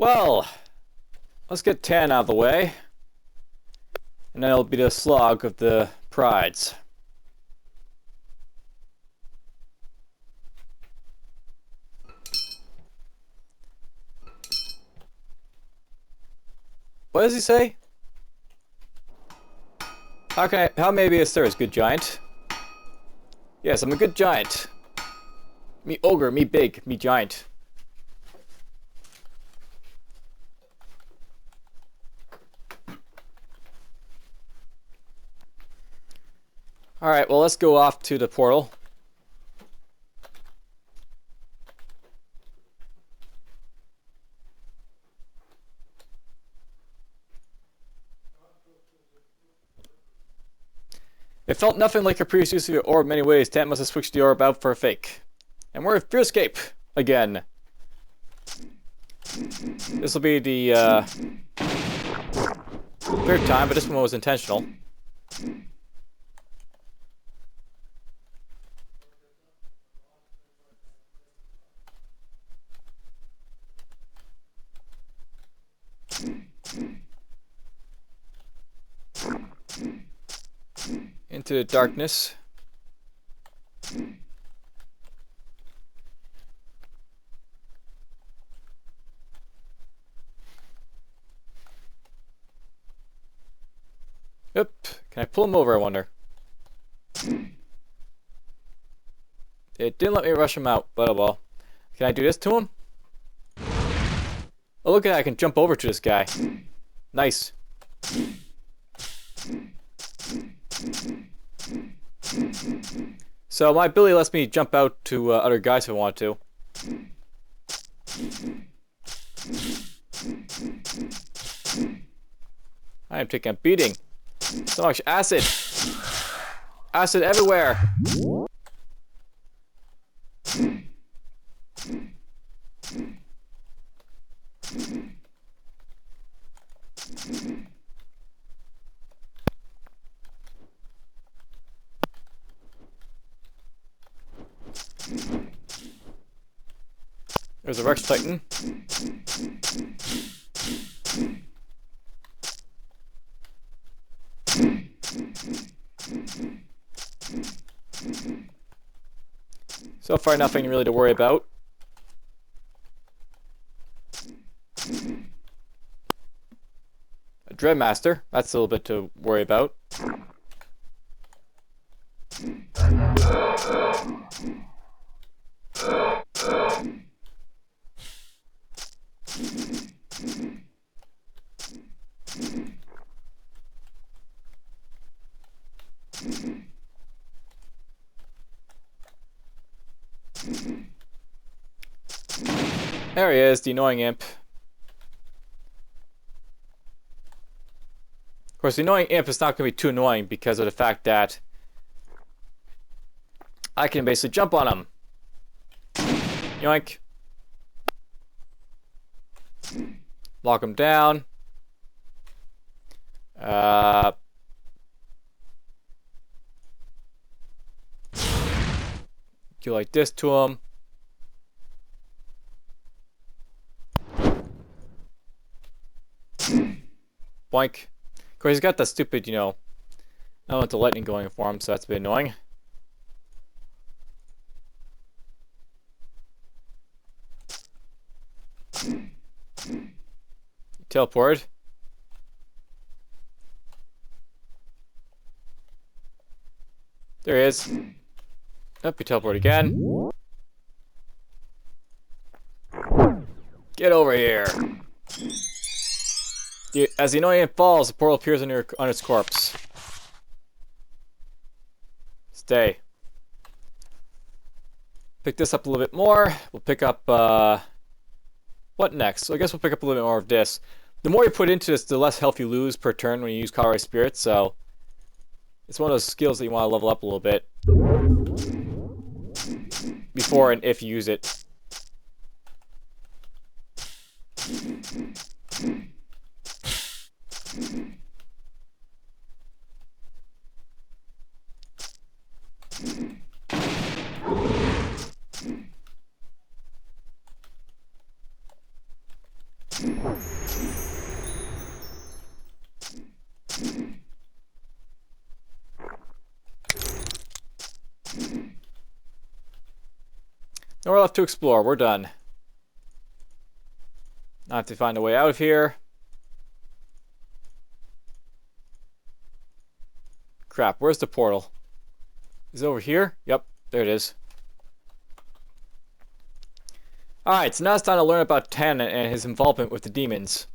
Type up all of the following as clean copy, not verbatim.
Well, let's get Tannen out of the way. And then it'll be the slog of the prides. What does he say? How may I be a service, good giant? Yes, I'm a good giant. Me ogre, me big, me giant. Alright, well, let's go off to the portal. It felt nothing like a previous use of the orb in many ways. Tannen must have switched the orb out for a fake. And we're at Fearscape again. This will be the third time, but this one was intentional. Into the darkness. Yep. Can I pull him over, I wonder? It didn't let me rush him out, but oh well. Can I do this to him? Oh, look at that. I can jump over to this guy. Nice. So my ability lets me jump out to other guys if I want to. I am taking a beating. So much acid. Acid everywhere. There's a Rex Titan. So far, nothing really to worry about. A Dreadmaster. That's a little bit to worry about. There he is, the annoying imp. Of course, the annoying imp is not going to be too annoying because of the fact that I can basically jump on him. Yoink. Lock him down. Do like this to him. Boink. Of course, he's got that stupid, you know, element of lightning going for him, so that's a bit annoying. Teleport. There he is. Up, you teleport again. Get over here. As the annoying falls, the portal appears on its corpse. Stay. Pick this up a little bit more. We'll pick up, what next? So I guess we'll pick up a little bit more of this. The more you put into this, the less health you lose per turn when you use Colorway Spirit, so it's one of those skills that you want to level up a little bit before and if you use it. Nowhere left to explore. We're done. I have to find a way out of here. Crap, where's the portal? Is it over here? Yep, there it is. Alright, so now it's time to learn about Tannen and his involvement with the demons.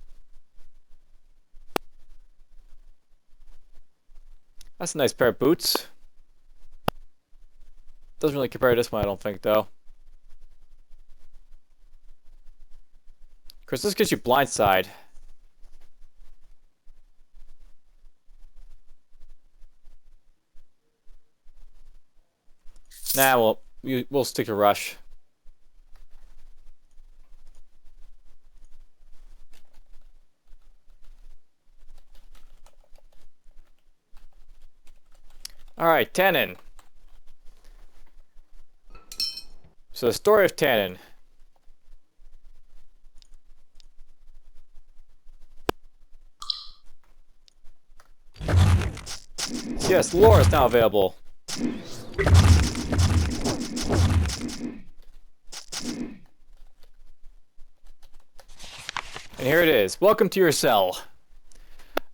That's a nice pair of boots. Doesn't really compare to this one, I don't think, though. Of course, this gives you blindside. Nah, well, we'll stick to rush. Alright, Tannen. So the story of Tannen. Yes, lore is now available. And here it is. Welcome to your cell.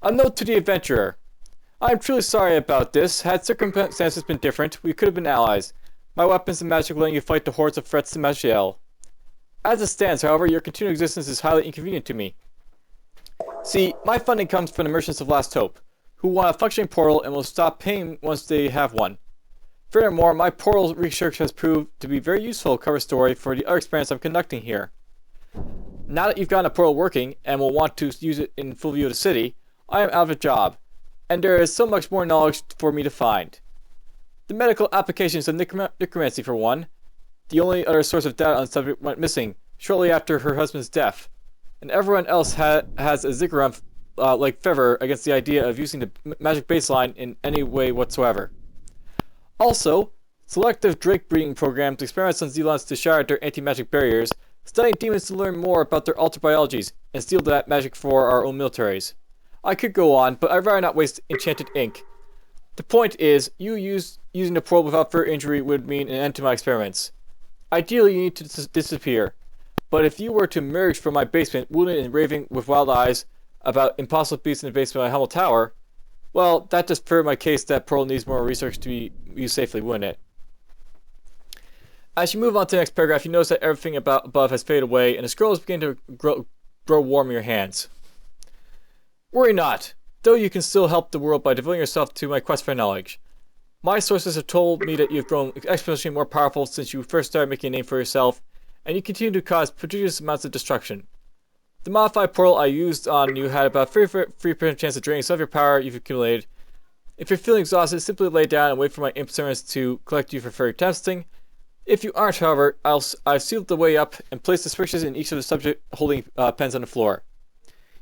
A note to the adventurer. I am truly sorry about this. Had circumstances been different, we could have been allies. My weapons and magic letting you fight the hordes of threats to Maj'Eyal. As it stands, however, your continued existence is highly inconvenient to me. See, my funding comes from the merchants of Last Hope, who want a functioning portal and will stop paying once they have one. Furthermore, my portal research has proved to be very useful cover story for the other experiments I'm conducting here. Now that you've gotten a portal working and will want to use it in full view of the city, I am out of a job, and there is so much more knowledge for me to find. The medical applications of necromancy for one. The only other source of data on the subject went missing shortly after her husband's death, and everyone else has a ziggurat like Fever against the idea of using the magic baseline in any way whatsoever. Also, selective drake breeding programs, experiments on Zelons to shatter their anti-magic barriers, studying demons to learn more about their altered biologies, and steal that magic for our own militaries. I could go on, but I'd rather not waste enchanted ink. The point is, using the portal without further injury would mean an end to my experiments. Ideally, you need to disappear, but if you were to emerge from my basement, wounded and raving with wild eyes about impossible beasts in the basement of my humble tower, well, that just furthered my case that portal needs more research to be used safely, wouldn't it? As you move on to the next paragraph, you notice that everything above has faded away, and the scroll is beginning to grow warm in your hands. Worry not, though you can still help the world by devoting yourself to my quest for knowledge. My sources have told me that you've grown exponentially more powerful since you first started making a name for yourself, and you continue to cause prodigious amounts of destruction. The modified portal I used on you had about 33% chance of draining some of your power you've accumulated. If you're feeling exhausted, simply lay down and wait for my imp servants to collect you for further testing. If you aren't, however, I've sealed the way up and placed the switches in each of the subject holding pens on the floor.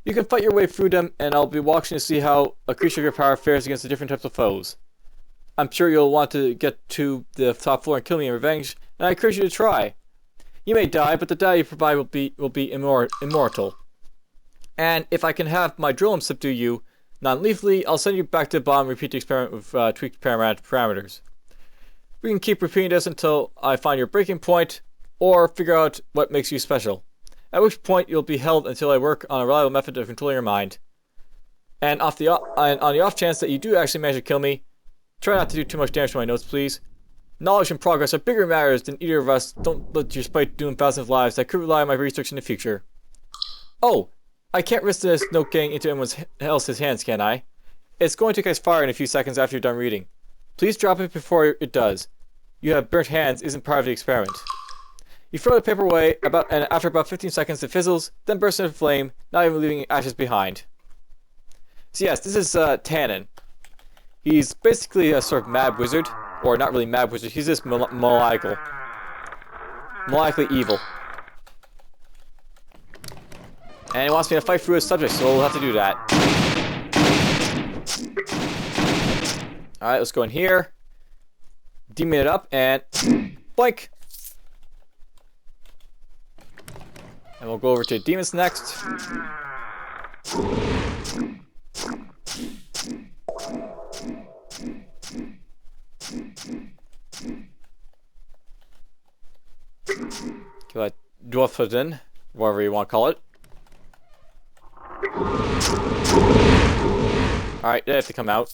You can fight your way through them, and I'll be watching to see how a creature of your power fares against the different types of foes. I'm sure you'll want to get to the top floor and kill me in revenge, and I encourage you to try. You may die, but the data you provide will be immortal. And if I can have my drill subdue you non-lethally, I'll send you back to the bottom and repeat the experiment with tweaked parameters. We can keep repeating this until I find your breaking point, or figure out what makes you special. At which point you'll be held until I work on a reliable method of controlling your mind. And on the off chance that you do actually manage to kill me, try not to do too much damage to my notes, please. Knowledge and progress are bigger matters than either of us. Don't let your spite doom thousands of lives that could rely on my research in the future. Oh, I can't risk this note getting into anyone else's hands, can I? It's going to catch fire in a few seconds after you're done reading. Please drop it before it does. You have burnt hands isn't part of the experiment. You throw the paper away, and after about 15 seconds it fizzles, then bursts into flame, not even leaving ashes behind. So yes, this is Tannen. He's basically a sort of mad wizard, or not really mad wizard, he's just maniacal. Maniacally evil. And he wants me to fight through his subject, so we'll have to do that. Alright, let's go in here. Demon it up, and... boink! And we'll go over to demons next. Kill that DFuxa, whatever you want to call it. Alright, they have to come out.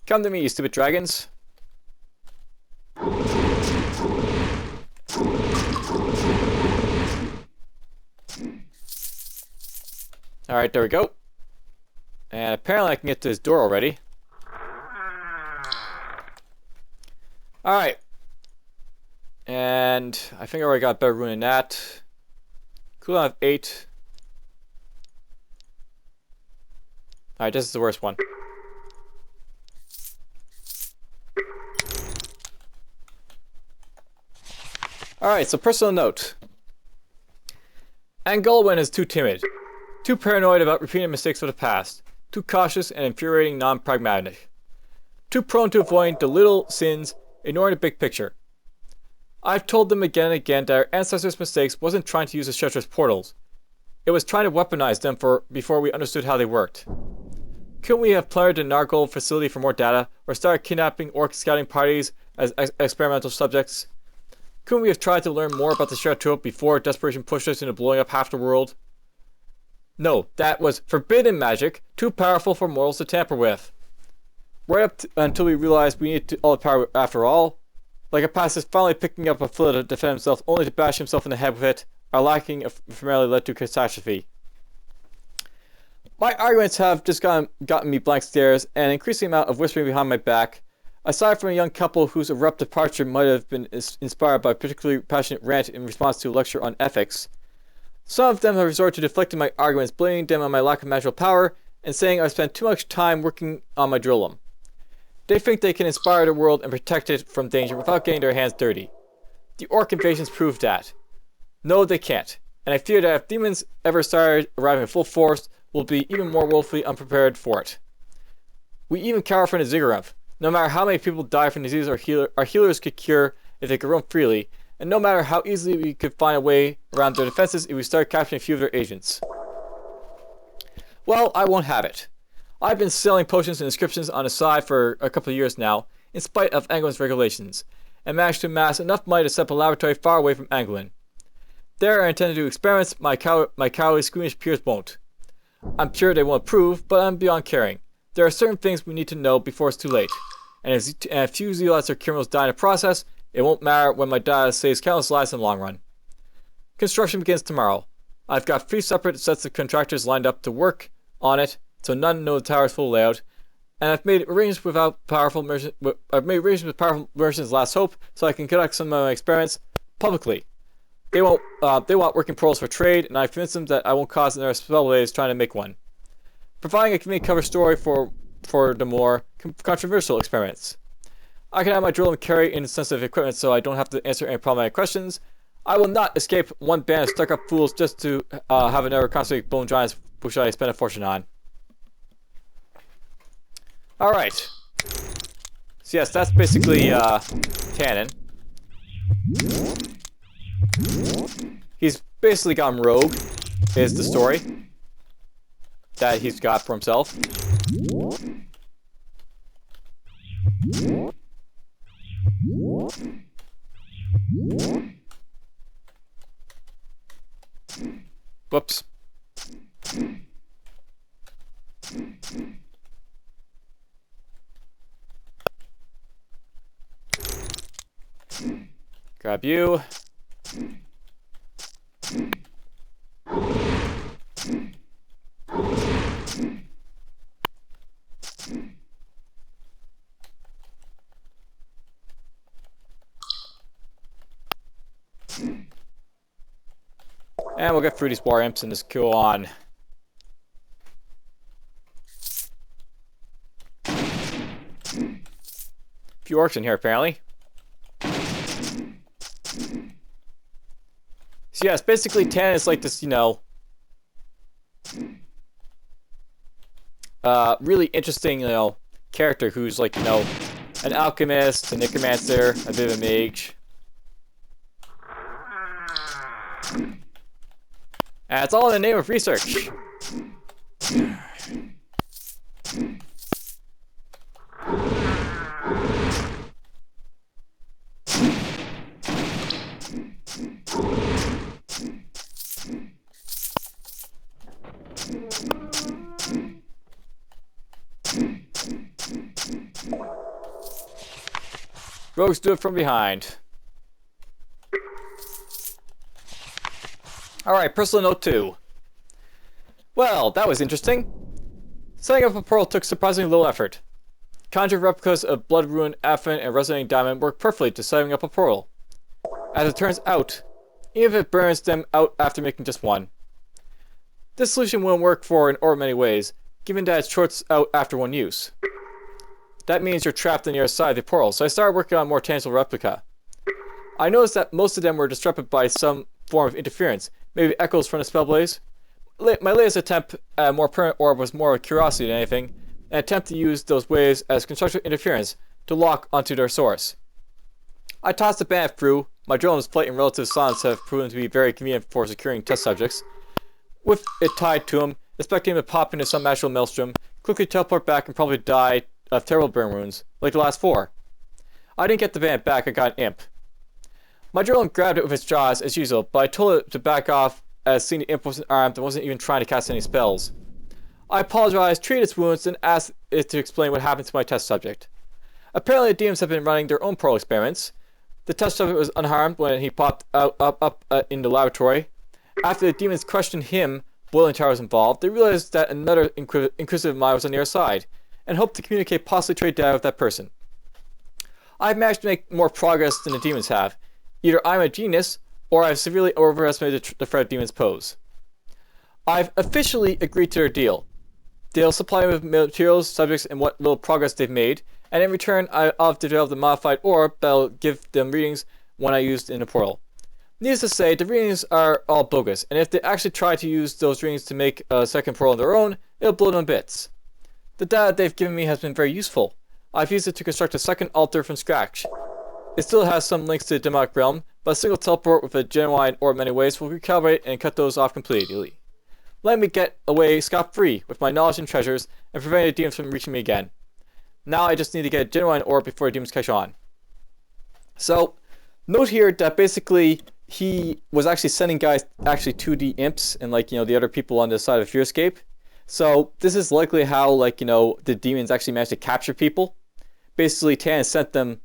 Come to me, you stupid dragons. Alright, there we go. And apparently I can get to this door already. Alright. And I think I already got a better rune than that. Cooldown of 8. Alright, this is the worst one. Alright, so personal note. Angolwen is too timid. Too paranoid about repeating mistakes of the past. Too cautious and infuriating non-pragmatic. Too prone to avoiding the little sins, ignoring the big picture. I've told them again and again that our ancestors' mistakes wasn't trying to use the treacherous portals. It was trying to weaponize them before we understood how they worked. Couldn't we have plundered the Nargol facility for more data, or started kidnapping orc scouting parties as experimental subjects? Couldn't we have tried to learn more about the Sheratua before desperation pushed us into blowing up half the world? No, that was forbidden magic, too powerful for mortals to tamper with. Right up until we realized we needed all the power after all. Like a pacifist finally picking up a flint to defend himself only to bash himself in the head with it, our lacking primarily led to catastrophe. My arguments have just gotten me blank stares and an increasing amount of whispering behind my back. Aside from a young couple whose abrupt departure might have been inspired by a particularly passionate rant in response to a lecture on ethics, some of them have resorted to deflecting my arguments, blaming them on my lack of magical power, and saying I've spent too much time working on my drillum. They think they can inspire the world and protect it from danger without getting their hands dirty. The orc invasions prove that. No, they can't, and I fear that if demons ever started arriving in full force, we'll be even more woefully unprepared for it. We even cower from the Ziggurat. No matter how many people die from disease our healers could cure if they could roam freely, and no matter how easily we could find a way around their defenses if we start capturing a few of their agents. Well, I won't have it. I've been selling potions and inscriptions on the side for a couple of years now, in spite of Anglin's regulations, and managed to amass enough money to set up a laboratory far away from Anglin. There I intend to do experiments my cowardly, squeamish peers won't. I'm sure they won't approve, but I'm beyond caring. There are certain things we need to know before it's too late, and if a few zealots or criminals die in the process, it won't matter when my data saves countless lives in the long run. Construction begins tomorrow. I've got 3 separate sets of contractors lined up to work on it, so none know the tower's full layout, and I've made arrangements with powerful merchants last hope, so I can conduct some of my experiments publicly. They want working portals for trade, and I've convinced them that I won't cause another spellblaze trying to make one. Providing a convenient cover story for the more controversial experiments. I can have my drill and carry in sensitive equipment so I don't have to answer any problematic questions. I will not escape one band of stuck-up fools just to have another constantly bone giants which I spend a fortune on. Alright. So yes, that's basically Tannen. He's basically gone rogue, is the story that he's got for himself. Whoops. Grab you. And we'll get through these war imps and just go on. Few orcs in here, apparently. So yes, basically Tannen is like this, you know, really interesting, you know, character who's like, you know, an alchemist, a necromancer, a bit of a mage. And it's all in the name of research. Rogues do it from behind. Alright, personal note 2. Well, that was interesting. Setting up a portal took surprisingly little effort. Conjured replicas of Blood Ruined Affin and Resonating Diamond work perfectly to setting up a portal. As it turns out, even if it burns them out after making just one. This solution won't work for an orb in many ways, given that it shorts out after one use. That means you're trapped on the other side of the portal, so I started working on a more tangible replica. I noticed that most of them were disrupted by some form of interference, maybe echoes from the spellblaze. My latest attempt at a more permanent orb was more of curiosity than anything, an attempt to use those waves as constructive interference to lock onto their source. I tossed the bandit through. My drone's flight and relative silence have proven to be very convenient for securing test subjects. With it tied to him, expecting him to pop into some magical maelstrom, quickly teleport back and probably die of terrible burn wounds, like the last 4. I didn't get the bandit back, I got an imp. My drone grabbed it with its jaws as usual, but I told it to back off as seeing the imp wasn't armed and wasn't even trying to cast any spells. I apologized, treated its wounds, and asked it to explain what happened to my test subject. Apparently the demons have been running their own portal experiments. The test subject was unharmed when he popped up in the laboratory. After the demons questioned him, Boiling Tower was involved, they realized that another inquisitive mind was on the other side, and hoped to communicate possibly trade data with that person. I've managed to make more progress than the demons have. Either I'm a genius, or I've severely overestimated the threat demons pose. I've officially agreed to their deal. They'll supply me with materials, subjects, and what little progress they've made, and in return I'll develop a modified orb that'll give them readings when I used in the portal. Needless to say, the readings are all bogus, and if they actually try to use those readings to make a second portal on their own, it'll blow them to bits. The data they've given me has been very useful. I've used it to construct a second altar from scratch. It still has some links to the demonic realm, but a single teleport with a genuine orb in many ways will recalibrate and cut those off completely. Let me get away scot-free with my knowledge and treasures and prevent the demons from reaching me again. Now I just need to get a genuine orb before the demons catch on. So, note here that basically he was actually sending guys actually 2D imps and the other people on the side of Fearscape. So this is likely how the demons actually managed to capture people. Basically Tannen sent them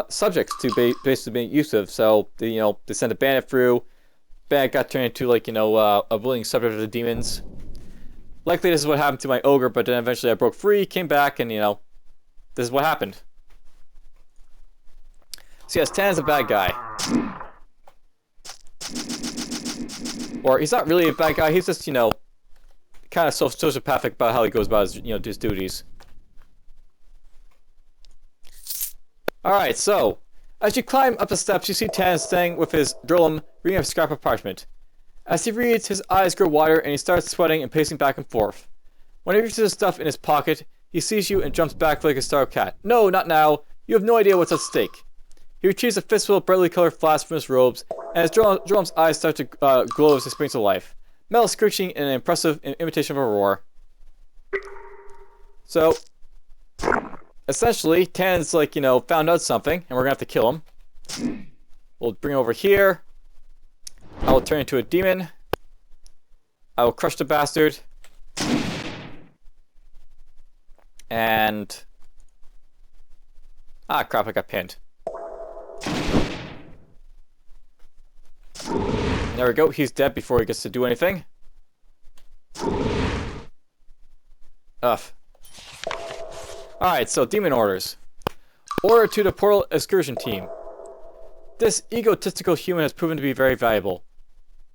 subjects to basically make use of. So they sent a bandit through. Bandit got turned into a willing subject of the demons. Likely this is what happened to my ogre, but then eventually I broke free, came back, and this is what happened. So yes, Tannen's a bad guy. Or he's not really a bad guy, he's just, kind of sociopathic about how he goes about his, his duties. Alright, so, as you climb up the steps, you see Tannen standing with his drilum reading a scrap of parchment. As he reads, his eyes grow wider and he starts sweating and pacing back and forth. When he reaches the stuff in his pocket, he sees you and jumps back like a startled cat. No, not now. You have no idea what's at stake. He retrieves a fistful of brightly colored flask from his robes, and his drum's eyes start to glow as he springs to life. Metal screeching in an impressive imitation of a roar. So, essentially, Tannen's found out something, and we're gonna have to kill him. We'll bring him over here. I will turn into a demon. I will crush the bastard. And... ah, crap, I got pinned. There we go, he's dead before he gets to do anything. Ugh. Alright, so demon orders. Order to the portal excursion team. This egotistical human has proven to be very valuable.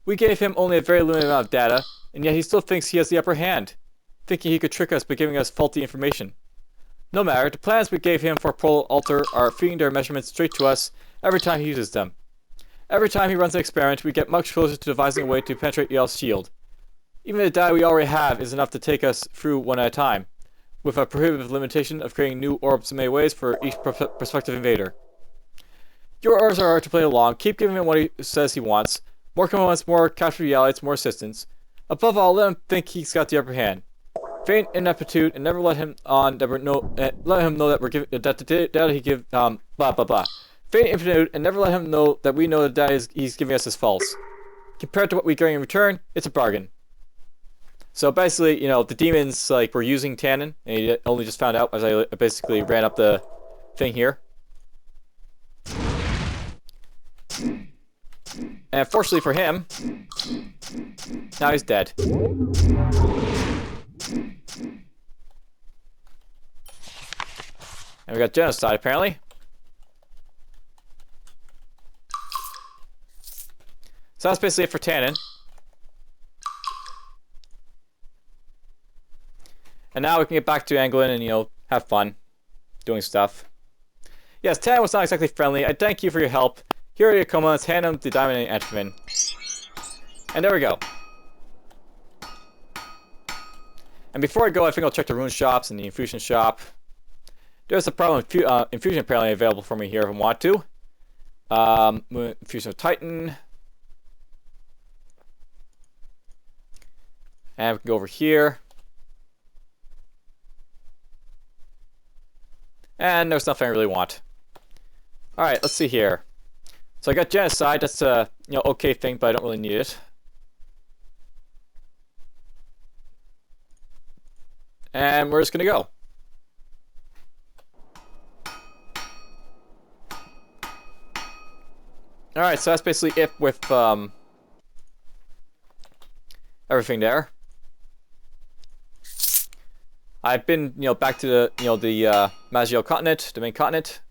We gave him only a very limited amount of data, and yet he still thinks he has the upper hand, thinking he could trick us by giving us faulty information. No matter, the plans we gave him for a portal altar are feeding their measurements straight to us every time he uses them. Every time he runs an experiment, we get much closer to devising a way to penetrate Yale's shield. Even the data we already have is enough to take us through one at a time, with a prohibitive limitation of creating new orbs in many ways for each prospective invader. Your orders are to play along, keep giving him what he says he wants, More components, more captured realities, more assistance. Above all, let him think he's got the upper hand. Feign ineptitude and never let him on that we're let him know that we're giving that the data he give blah blah blah. Feign ineptitude and never let him know that we know the data he's giving us is false. Compared to what we get in return, it's a bargain. So basically, you know, the demons like were using Tannen, and he only just found out as I basically ran up the thing here. And fortunately for him, now he's dead. And we got genocide, apparently. So that's basically it for Tannen. And now we can get back to Anglin and, you know, have fun doing stuff. Yes, Tannen was not exactly friendly. I thank you for your help. Here are your commands. Hand him the diamond and Enterman. And there we go. And before I go, I think I'll check the rune shops and the infusion shop. There's a problem with infusion apparently available for me here if I want to. Infusion of Titan. And we can go over here. And there's nothing I really want. Alright, let's see here. So I got genocide, that's a okay thing, but I don't really need it. And we're just gonna go. Alright, so that's basically it with everything there. I've been, back to the, the Maj'Eyal continent, the main continent.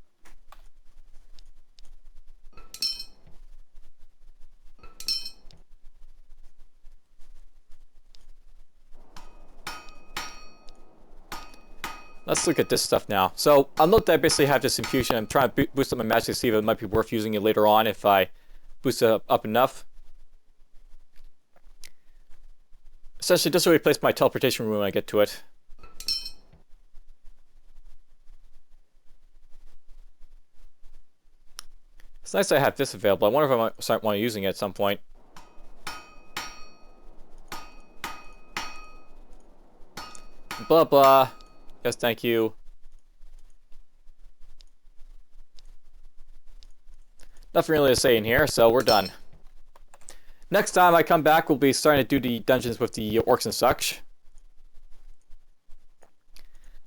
Let's look at this stuff now. So I'll note that I basically have this infusion. I'm trying to boost up my magic to see if it might be worth using it later on if I boost it up enough. Essentially, this will replace my teleportation room when I get to it. It's nice that I have this available. I wonder if I might start using it at some point. Blah blah. Yes, thank you. Nothing really to say in here, so we're done. Next time I come back, we'll be starting to do the dungeons with the orcs and such.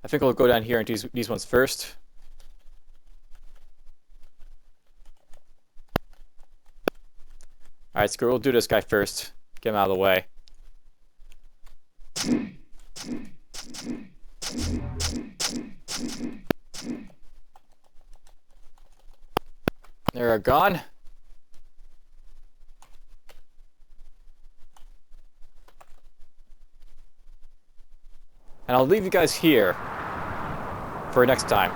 I think I'll go down here and do these ones first. Alright, screw it. We'll do this guy first. Get him out of the way. They're gone. And I'll leave you guys here for next time.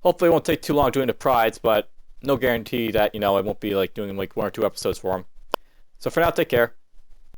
Hopefully it won't take too long doing the prides, but no guarantee that, I won't be like doing like 1 or 2 episodes for them. So for now, take care.